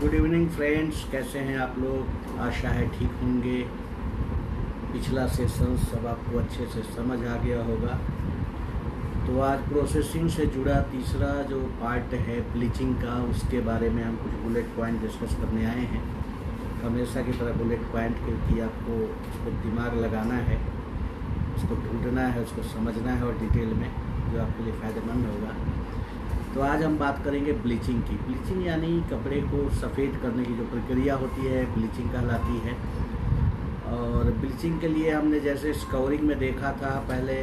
Good evening friends, कैसे हैं आप लोग। आशा है ठीक होंगे। पिछला सेशन सब आपको अच्छे से समझ आ गया होगा। तो आज प्रोसेसिंग से जुड़ा तीसरा जो पार्ट है ब्लीचिंग का, उसके बारे में हम कुछ बुलेट पॉइंट डिस्कस करने आए हैं। हमेशा की तरह बुलेट पॉइंट क्योंकि आपको उसको दिमाग लगाना है, उसको ढूंढना है, उसको समझना है और डिटेल में, जो आपके लिए फ़ायदेमंद होगा। तो आज हम बात करेंगे ब्लीचिंग की। ब्लीचिंग यानी कपड़े को सफ़ेद करने की जो प्रक्रिया होती है, ब्लीचिंग कहलाती है। और ब्लीचिंग के लिए हमने जैसे स्कवरिंग में देखा था, पहले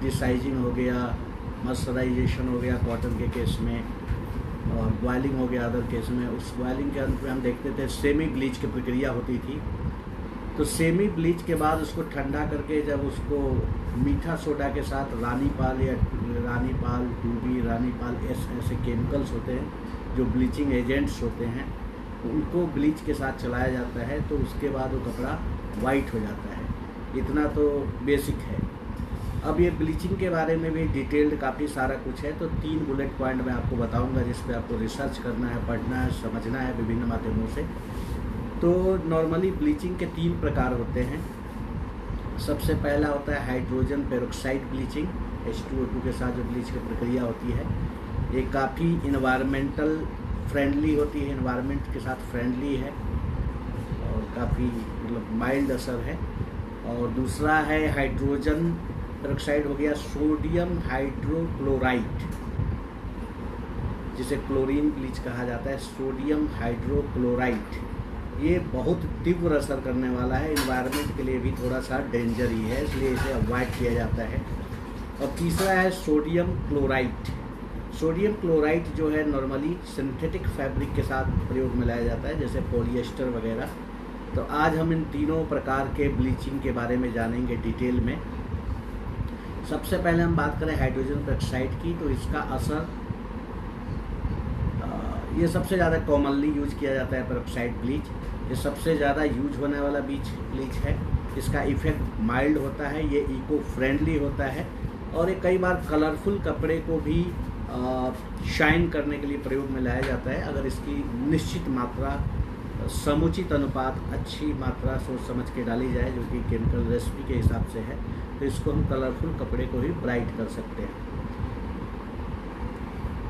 डिसाइजिंग हो गया, मॉइस्चराइजेशन हो गया कॉटन के केस में, और बॉयलिंग हो गया अदर केस में। उस बॉयलिंग के अंत में हम देखते थे सेमी ब्लीच की प्रक्रिया होती थी। तो सेमी ब्लीच के बाद उसको ठंडा करके जब उसको मीठा सोडा के साथ रानीपाल या रानीपाल 2B, रानीपाल S ऐसे केमिकल्स होते हैं जो ब्लीचिंग एजेंट्स होते हैं, उनको ब्लीच के साथ चलाया जाता है। तो उसके बाद वो कपड़ा वाइट हो जाता है। इतना तो बेसिक है। अब ये ब्लीचिंग के बारे में भी डिटेल्ड काफ़ी सारा कुछ है। तो 3 बुलेट पॉइंट मैं आपको बताऊंगा जिस पे आपको रिसर्च करना है, पढ़ना है, समझना है विभिन्न माध्यमों से। तो नॉर्मली ब्लीचिंग के 3 प्रकार होते हैं। सबसे पहला होता है हाइड्रोजन पेरोक्साइड ब्लीचिंग, H2O2 के साथ जो ब्लीच की प्रक्रिया होती है। ये काफ़ी इन्वायरमेंटल फ्रेंडली होती है, इन्वायरमेंट के साथ फ्रेंडली है और काफ़ी मतलब माइल्ड असर है। और दूसरा है हाइड्रोजन पेरोक्साइड, हो गया सोडियम हाइड्रोक्लोराइड, जिसे क्लोरीन ब्लीच कहा जाता है, सोडियम हाइड्रोक्लोराइड। ये बहुत तीव्र असर करने वाला है, इन्वायरमेंट के लिए भी थोड़ा सा डेंजर ही है, इसलिए इसे अवॉइड किया जाता है। और तीसरा है सोडियम क्लोराइड। सोडियम क्लोराइड जो है नॉर्मली सिंथेटिक फैब्रिक के साथ प्रयोग में लाया जाता है, जैसे पॉलिएस्टर वगैरह। तो आज हम इन तीनों प्रकार के ब्लीचिंग के बारे में जानेंगे डिटेल में। सबसे पहले हम बात करें हाइड्रोजन पेरोक्साइड की, तो इसका असर ये सबसे ज़्यादा कॉमनली यूज किया जाता है पेरोक्साइड ब्लीच। ये सबसे ज़्यादा यूज होने वाला ब्लीच है। इसका इफ़ेक्ट माइल्ड होता है, ये इको फ्रेंडली होता है और ये कई बार कलरफुल कपड़े को भी शाइन करने के लिए प्रयोग में लाया जाता है। अगर इसकी निश्चित मात्रा, समुचित अनुपात, अच्छी मात्रा सोच समझ के डाली जाए, जो कि केमिकल रेसिपी के हिसाब से है, तो इसको हम कलरफुल कपड़े को भी ब्राइट कर सकते हैं।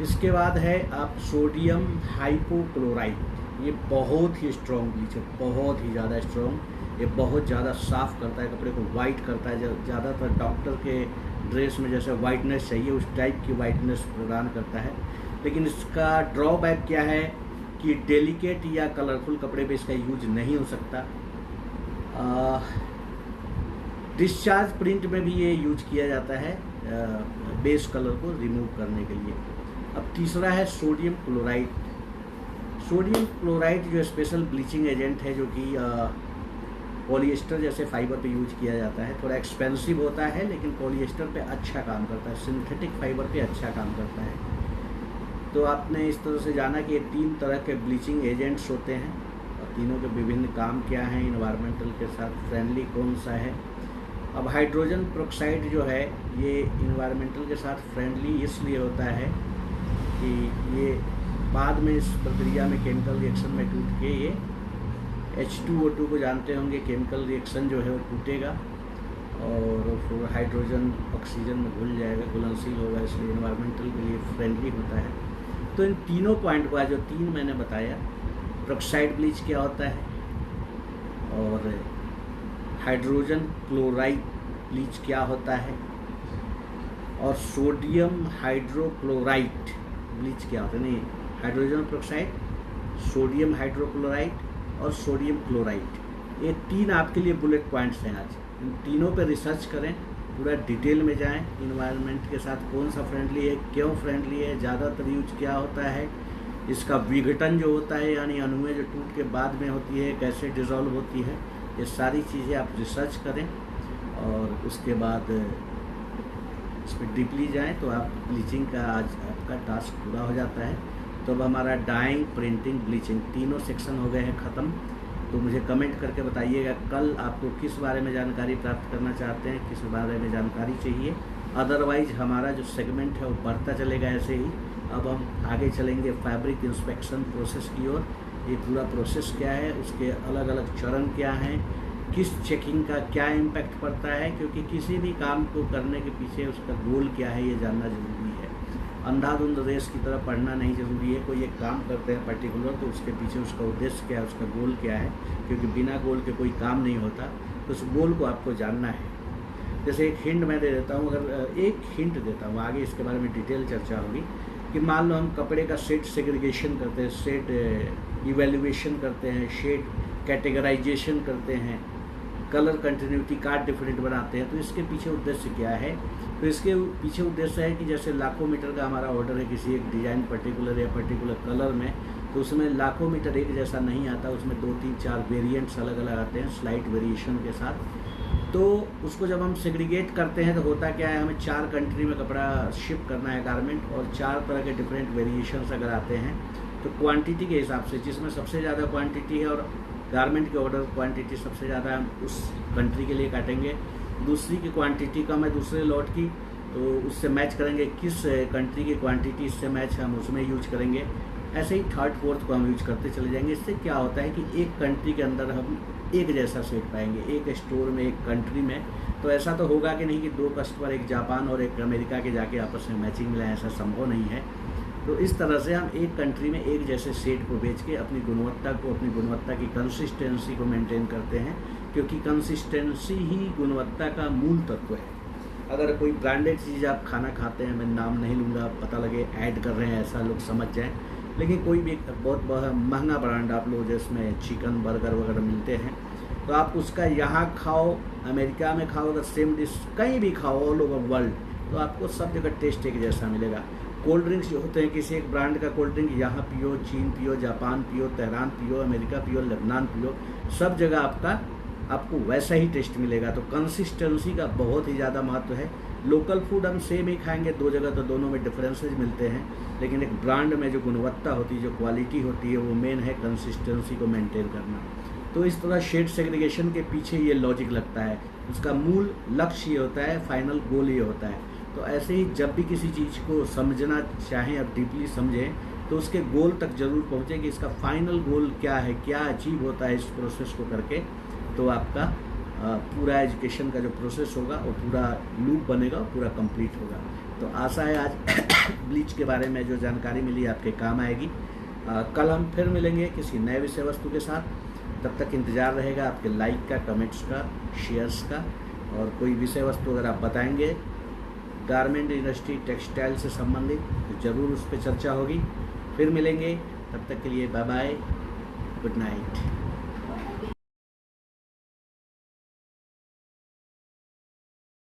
इसके बाद है आप सोडियम हाइपोक्लोराइड। ये बहुत ही स्ट्रॉन्ग ब्लीच है, बहुत ही ज़्यादा स्ट्रॉन्ग। ये बहुत ज़्यादा साफ़ करता है, कपड़े को वाइट करता है। ज़्यादातर डॉक्टर के ड्रेस में जैसे वाइटनेस चाहिए उस टाइप की वाइटनेस प्रदान करता है। लेकिन इसका ड्रॉबैक क्या है कि डेलिकेट या कलरफुल कपड़े पे इसका यूज नहीं हो सकता। डिस्चार्ज प्रिंट में भी ये यूज किया जाता है बेस कलर को रिमूव करने के लिए। अब तीसरा है सोडियम क्लोराइड। सोडियम क्लोराइड जो स्पेशल ब्लीचिंग एजेंट है, जो कि पॉलिएस्टर जैसे फाइबर पे यूज किया जाता है। थोड़ा एक्सपेंसिव होता है लेकिन पॉलिएस्टर पे अच्छा काम करता है, सिंथेटिक फाइबर पे अच्छा काम करता है। तो आपने इस तरह से जाना कि ये 3 तरह के ब्लीचिंग एजेंट्स होते हैं और तीनों के विभिन्न काम क्या हैं, इन्वायरमेंटल के साथ फ्रेंडली कौन सा है। अब हाइड्रोजन पेरोक्साइड जो है ये इन्वायरमेंटल के साथ फ्रेंडली इसलिए होता है कि ये बाद में इस प्रक्रिया में केमिकल रिएक्शन में टूट के ये H2O2 को जानते होंगे, केमिकल रिएक्शन जो है वो टूटेगा और फिर हाइड्रोजन ऑक्सीजन में घुल जाएगा, घुलनशील होगा, इसलिए इन्वायरमेंटल के लिए फ्रेंडली होता है। तो इन तीनों पॉइंट को, जो 3 मैंने बताया, पेरोक्साइड ब्लीच क्या होता है और हाइड्रोजन क्लोराइड ब्लीच क्या होता है और सोडियम हाइड्रोक्लोराइड ब्लीच क्या होता है, नहीं, हाइड्रोजन पेरोक्साइड, सोडियम हाइड्रोक्लोराइड और सोडियम क्लोराइड। ये 3 आपके लिए बुलेट पॉइंट्स हैं आज। इन तीनों पे रिसर्च करें, पूरा डिटेल में जाएं, इन्वायरमेंट के साथ कौन सा फ्रेंडली है, क्यों फ्रेंडली है, ज़्यादातर यूज क्या होता है, इसका विघटन जो होता है यानी अणुएं जो टूट के बाद में होती है कैसे डिज़ोल्व होती है, ये सारी चीज़ें आप रिसर्च करें और उसके बाद इस पर डीपली जाएँ तो आप ब्लीचिंग का आज आपका टास्क पूरा हो जाता है। तो अब हमारा डाइंग, प्रिंटिंग, ब्लीचिंग तीनों सेक्शन हो गए हैं ख़त्म। तो मुझे कमेंट करके बताइएगा कल आपको किस बारे में जानकारी प्राप्त करना चाहते हैं, किस बारे में जानकारी चाहिए। अदरवाइज हमारा जो सेगमेंट है वो बढ़ता चलेगा ऐसे ही। अब हम आगे चलेंगे फैब्रिक इंस्पेक्शन प्रोसेस की ओर। ये पूरा प्रोसेस क्या है, उसके अलग अलग चरण क्या हैं, किस चेकिंग का क्या इम्पैक्ट पड़ता है, क्योंकि किसी भी काम को करने के पीछे उसका गोल क्या है ये जानना ज़रूरी है। अंधाधुंध रेस की तरह पढ़ना नहीं ज़रूरी है। कोई एक काम करते हैं पर्टिकुलर, तो उसके पीछे उसका उद्देश्य क्या है, उसका गोल क्या है, क्योंकि बिना गोल के कोई काम नहीं होता। तो उस गोल को आपको जानना है। जैसे एक हिंट मैं दे देता हूँ, अगर एक हिंट देता हूँ, आगे इसके बारे में डिटेल चर्चा होगी, कि मान लो हम कपड़े का सेट सेग्रीगेशन करते हैं, सेट इवेल्युएशन करते हैं, शेड कैटेगराइजेशन करते हैं, कलर कंटिन्यूटी कार्ड डिफरेंट बनाते हैं, तो इसके पीछे उद्देश्य क्या है। तो इसके पीछे उद्देश्य है कि जैसे लाखों मीटर का हमारा ऑर्डर है किसी एक डिज़ाइन पर्टिकुलर या पर्टिकुलर कलर में, तो उसमें लाखों मीटर एक जैसा नहीं आता, उसमें 2, 3, 4 वेरिएंट्स अलग अलग आते हैं स्लाइट वेरिएशन के साथ। तो उसको जब हम सेग्रीगेट करते हैं तो होता क्या है, हमें 4 कंट्री में कपड़ा शिप करना है गारमेंट, और 4 तरह के डिफरेंट वेरिएशंस अगर आते हैं तो क्वांटिटी के हिसाब से, जिसमें सबसे ज़्यादा क्वांटिटी है और गारमेंट के ऑर्डर क्वांटिटी सबसे ज़्यादा हम उस कंट्री के लिए काटेंगे। दूसरी की क्वांटिटी कम है दूसरे लॉट की, तो उससे मैच करेंगे किस कंट्री की क्वांटिटी इससे मैच हम उसमें यूज करेंगे। ऐसे ही थर्ड फोर्थ को हम यूज करते चले जाएंगे। इससे क्या होता है कि एक कंट्री के अंदर हम एक जैसा सेट पाएंगे, एक स्टोर में, एक कंट्री में। तो ऐसा तो होगा कि नहीं कि 2 कस्टमर, एक जापान और एक अमेरिका के जाके आपस में मैचिंग मिला, ऐसा संभव नहीं है। तो इस तरह से हम एक कंट्री में एक जैसे सेट को बेच के अपनी गुणवत्ता की कंसिस्टेंसी को मेंटेन करते हैं, क्योंकि कंसिस्टेंसी ही गुणवत्ता का मूल तत्व है। अगर कोई ब्रांडेड चीज़ आप खाना खाते हैं, मैं नाम नहीं लूँगा, पता लगे ऐड कर रहे हैं ऐसा लोग समझ जाएं, लेकिन कोई भी बहुत महंगा ब्रांड आप लोग जिसमें चिकन बर्गर वगैरह मिलते हैं, तो आप उसका यहाँ खाओ, अमेरिका में खाओ, अगर सेम डिश कहीं भी खाओ ऑल ओवर वर्ल्ड, तो आपको सब जगह टेस्ट एक जैसा मिलेगा। कोल्ड ड्रिंक्स जो होते हैं, किसी एक ब्रांड का कोल्ड ड्रिंक यहाँ पियो, चीन पियो, जापान पियो, तेहरान पियो, अमेरिका पियो, लेबनान पियो, सब जगह आपको वैसा ही टेस्ट मिलेगा। तो कंसिस्टेंसी का बहुत ही ज़्यादा महत्व है। लोकल फूड हम सेम ही खाएंगे 2 जगह, तो दोनों में डिफरेंसेस मिलते हैं, लेकिन एक ब्रांड में जो गुणवत्ता होती है, जो क्वालिटी होती है, वो मेन है कंसिस्टेंसी को मेंटेन करना। तो इस तरह शेड सेग्रीगेशन के पीछे ये लॉजिक लगता है, उसका मूल लक्ष्य ये होता है, फाइनल गोल ये होता है। तो ऐसे ही जब भी किसी चीज़ को समझना चाहें, आप डीपली समझें, तो उसके गोल तक जरूर पहुँचें कि इसका फाइनल गोल क्या है, क्या अचीव होता है इस प्रोसेस को करके। तो आपका पूरा एजुकेशन का जो प्रोसेस होगा वो पूरा लूप बनेगा, पूरा कंप्लीट होगा। तो आशा है आज ब्लीच के बारे में जो जानकारी मिली आपके काम आएगी। कल हम फिर मिलेंगे किसी नए विषय वस्तु के साथ। तब तक इंतज़ार रहेगा आपके लाइक का, कमेंट्स का, शेयर्स का, और कोई विषय वस्तु अगर आप बताएंगे गारमेंट इंडस्ट्री, टेक्सटाइल से संबंधित, तो ज़रूर उस पर चर्चा होगी। फिर मिलेंगे, तब तक के लिए बाय बाय, गुड नाइट।